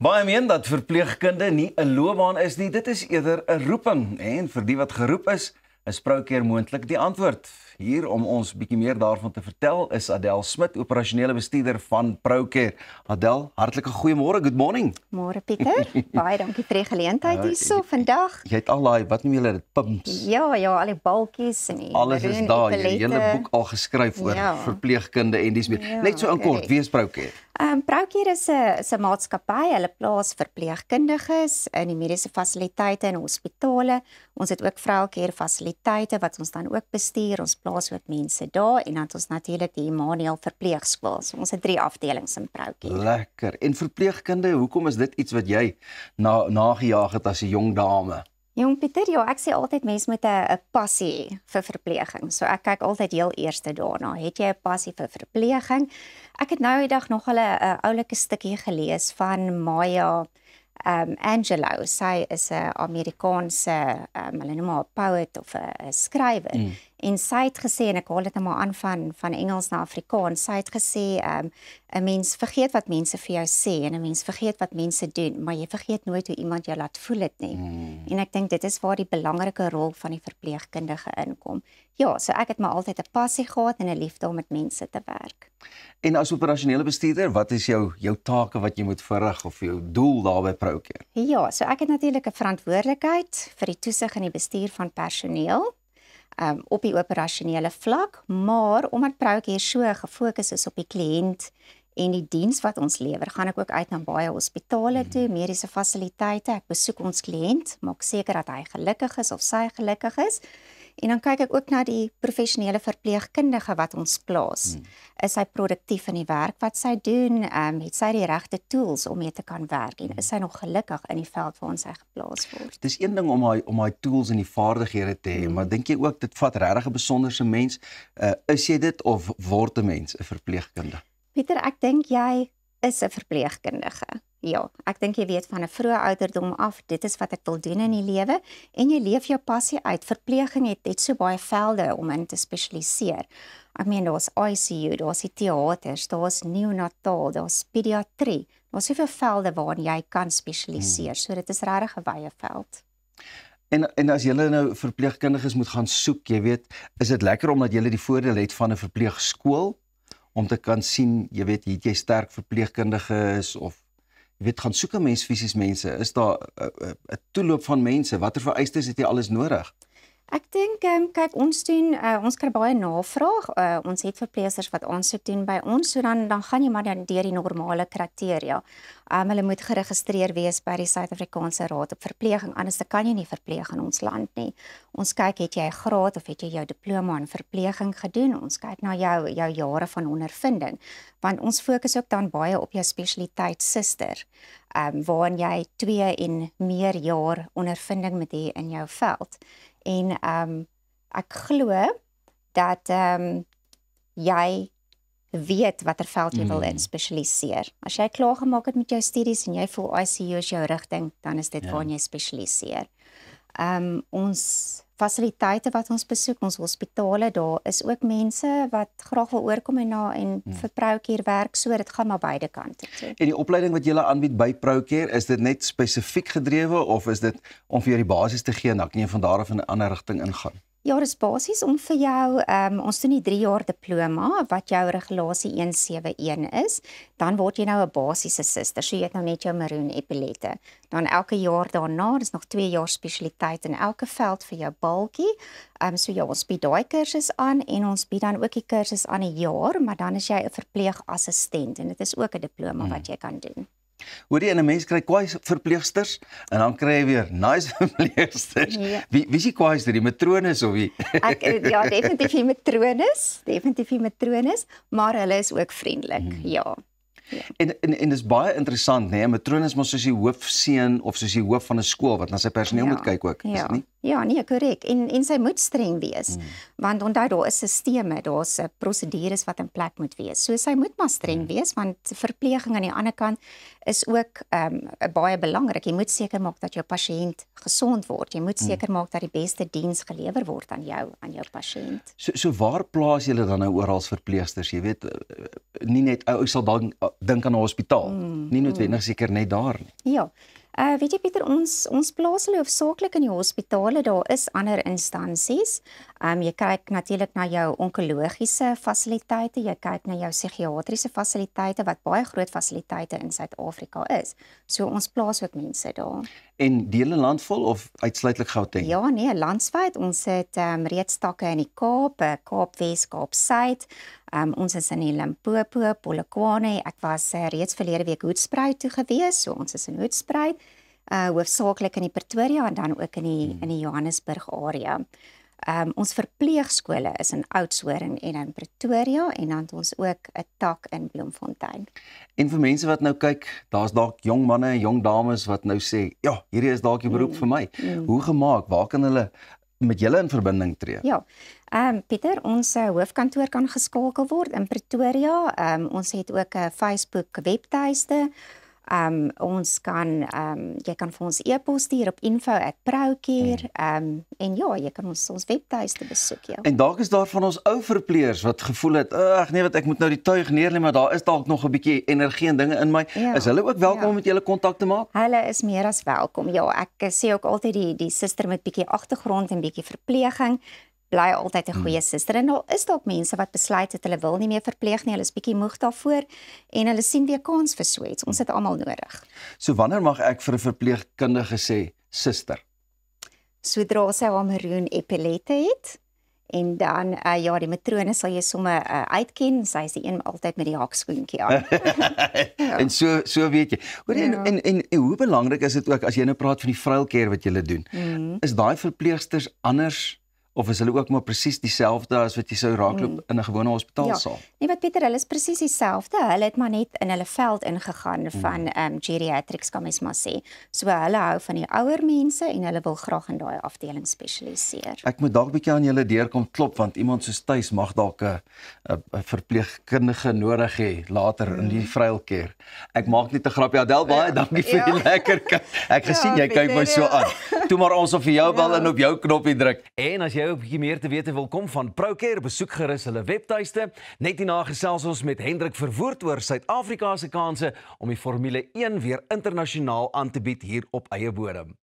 Baie meen dat verpleegkunde nie 'n loopbaan is nie, dit is eerder 'n roeping. En vir die wat geroep is Proukeur moontlik die antwoord. Hier om ons bietjie meer daarvan te vertel is Adel Smit, operasionele bestuurder van Proukeur. Adel, hartlike goeiemôre, good morning. Môre Pieter, baie dankie vir die geleentheid hierso vandag. Jy het al daai, wat noem julle dit, pumps? Ja, al die balkies en die alles is daar, jy het 'n hele boek al geskryf oor verpleegkunde en dis meer. Net so in kort, wie is Proukeur? Proukeur is 'n maatskappy, hulle plaas verpleegkundiges in die mediese fasiliteite en hospitale. Ons het ook vrouecare fasiliteite wat ons dan ook bestuur. Ons plaas ook mense daar en dan het ons natuurlik die Immanuel verpleegskool. So ons het 3 afdelings in Proukeur. Lekker. En verpleegkunde, hoekom is dit iets wat jy nagejaag het as 'n jong dame? Jong Pieter, ja, ek sê altyd mense moet 'n passie vir verpleging. So ek kyk altyd heel eerste daarna. Het jy 'n passie vir verpleging? Ek het nou die dag nog 'n oulike stukkie gelees van Maya Angelou. Sy is 'n Amerikaanse, hulle noem haar 'n poet of 'n skrywer. En sy het gesê, en ek haal dit nou maar aan van Engels na Afrikaans, sy het gesê, 'n mens vergeet wat mense vir jou sê, en 'n mens vergeet wat mense doen, maar jy vergeet nooit hoe iemand jou laat voel het nie. En ek dink dit is waar die belangrike rol van die verpleegkundige inkom. Ja, so ek het maar altyd 'n passie gehad en 'n liefde om met mense te werk. En as operasionele bestuurder, wat is jou take wat jy moet verrig of jou doel daar by Proukeur? Ja, so ek het natuurlik 'n verantwoordelikheid vir die toesig en die bestuur van personeel. Op die operasionele vlak, maar omdat Proukeur so gefokus is op die kliënt en die diens wat ons lewer, gaan ek ook uit na baie hospitale toe, mediese fasiliteite, ek besoek ons kliënt, maak seker dat hy gelukkig is of sy gelukkig is, en dan kyk ek ook na die professionele verpleegkundige wat ons plaas. Is hy produktief in die werk wat sy doen? Het sy die regte tools om mee te kan werk? En is sy nog gelukkig in die veld waar ons geplaas word? Dis een ding om hy tools en die vaardighede te hê, maar dink jy ook dit vat regtig 'n besonderse mens? Is jy dit of word 'n mens 'n verpleegkundige? Pieter, ek dink jy is 'n verpleegkundige. Ja, ek dink jy weet van 'n vroeë ouderdom af, dit is wat ek wil doen in die lewe, en jy leef jou passie uit. Verpleging het so baie velde om in te spesialiseer. Ek meen, daar's ICU, daar's die teaters, daar's neonataal, daar's pediatrie. Daar's soveel velde waarin jy kan spesialiseer, so dit is regtig 'n wye veld. En as julle nou verpleegkundiges moet gaan soek, jy weet, is dit lekker omdat julle die voordeel het van 'n verpleegskool, om te kan sien, jy weet, het jy sterk verpleegkundiges of jy weet, gaan soek 'n mens fisies mense, is daar 'n toeloop van mense, watter vereistes het jy alles nodig? Ek dink, kyk, ons kry baie navraag, ons het verpleegsters wat aansoek doen by ons, so dan gaan jy maar deur die normale kriteria. Hulle moet geregistreer wees by die Suid-Afrikaanse Raad op Verpleging, anders kan jy nie verpleeg in ons land nie. Ons kyk, het jy 'n graad of het jy jou diploma in verpleging gedoen? Ons kyk na jou jare van ondervinding, want ons fokus ook dan baie op jou spesialiteit suster, waarin jy 2 en meer jaar ondervinding moet hê in jou veld. En ek glo dat jy weet watter veld jy wil in spesialiseer. As jy klaar gemaak het met jou studies en jy voel ICU is jou rigting, dan is dit waarin jy spesialiseer. Ons fasiliteite wat ons besoek, ons hospitale, daar is ook mense wat graag wil oorkom en vir Proukeur werk, so dit gaan maar beide kante toe. En die opleiding wat julle aanbied by Proukeur, is dit net spesifiek gedrewe of is dit om vir jou die basis te gee en dan kan jy van daar af in 'n ander rigting ingaan? Ja, dis basies om vir jou, ons doen die 3 jaar diploma, wat jou regulasie 171 is, dan word jy nou 'n basiese suster, so jy het nou net jou maroon epilette. Dan elke jaar daarna, dis nog 2 jaar spesialiteit in elke veld vir jou balkie, so ja, ons bied daai kursus aan, en ons bied dan ook die kursus aan 'n jaar, maar dan is jy 'n verpleegassistent, en dit is ook 'n diploma wat jy kan doen. Hoor jy, en 'n mens kry kwaai verpleegsters, en dan kry jy weer nice verpleegsters. Ja. Wie is die kwaaiste, die matrones of wie? Ja, definitief die matrones, maar hulle is ook vriendelik, ja. En dis baie interessant, né? 'n Matroon is mos soos die hoofseun of soos die hoof van 'n skool wat na sy personeel moet kyk ook, is dit nie? Ja, nee, korrek. En sy moet streng wees. Want onthou daar is sisteme, daar's prosedures wat in plek moet wees. So sy moet maar streng wees want verpleging aan die ander kant is ook baie belangrik. Jy moet seker maak dat jou pasiënt gesond word. Jy moet seker maak dat die beste diens gelewer word aan jou pasiënt. So waar plaas julle dan nou oral as verpleegsters? Jy weet, nie net ou sal dink aan 'n hospitaal. Nie noodwendig seker net daar nie. Ja. Weet jy Pieter, ons plaas hulle hoofsaaklik in die hospitale, daar is ander instansies. Jy kyk natuurlik na jou onkologiese fasiliteite, jy kyk na jou psigiatriese fasiliteite wat baie groot fasiliteite in Suid-Afrika is. So ons plaas ook mense daar. En die hele land vol of uitsluitlik Gauteng? Ja, nee, landwyd. Ons het reeds takke in die Kaap, Kaapwes, Kaapsuid. Ons is in die Limpopo, Polokwane. Ek was reeds verlede week Hoedspruit toe gewees, so ons is in Hoedspruit. Hoofsaaklik in die Pretoria en dan ook in die Johannesburg area. Ons verpleegskole is in Oudtshoorn en in Pretoria en dan het ons ook 'n tak in Bloemfontein. En vir mense wat nou kyk, daar's dalk jong manne en jong dames wat nou sê, ja, hierdie is dalk die beroep vir my. Hoe gemaak? Waar kan hulle met julle in verbinding tree? Ja. Pieter, ons hoofkantoor kan geskakel word in Pretoria. Ons het ook 'n Facebook webtuiste. Ons kan jy kan vir ons e-pos stuur op info@Procare. En ja, jy kan ons webtuiste besoek, ja. En dalk is daar van ons ou verpleegers wat gevoel het, ag nee, wat ek moet nou die tuig neerlê, maar daar is dalk nog 'n bietjie energie en dinge in my. Ja, Is hulle ook welkom om met julle kontak te maak? Hulle is meer as welkom. Ja, ek sê ook altyd die suster met bietjie agtergrond en bietjie verpleging bly altyd 'n goeie suster. En daar is dalk mense wat besluit het hulle wil nie meer verpleeg nie, hulle is bietjie moeg daarvoor en hulle sien weer kans vir so iets. Ons het almal nodig. So wanneer mag ek vir 'n verpleegkundige sê, suster? Sodra sy haar maroon epilette het en dan ja, die matrone sal jy sommer uitken, sy is die een altyd met die hakskoentjie aan. En so weet jy. Hoor jy, en hoe belangrik is dit ook as jy nou praat van die vrouelcare wat julle doen? Is daai verpleegsters anders of is hulle ook maar presies dieselfde as wat jy sou raakloop in 'n gewone hospitaalsaal? Nee, wat Pieter, hulle is presies dieselfde. Hulle het maar net in hulle veld ingegaan van geriatrics, kan mens maar sê. So hulle hou van die ouer mense en hulle wil graag in daai afdeling spesialiseer. Ek moet dalk 'n bietjie aan julle deur kom klop want iemand soos Tuis mag dalk 'n verpleegkundige nodig hê later in die vrouelcare. Ek maak net 'n grapjie. Adel, baie dankie vir die lekker kyk. Ek gesien jy kyk my so aan. Toe maar ons of vir jou bel en op jou knoppie druk. En as jy ook 'n bietjie meer te wete wil kom van Procare, besoek gerus hulle webtuiste. Net hierna gesels ons met Hendrik Verwoerd oor Suid-Afrika se kanse om die Formule 1 weer internasionaal aan te bied hier op eie bodem.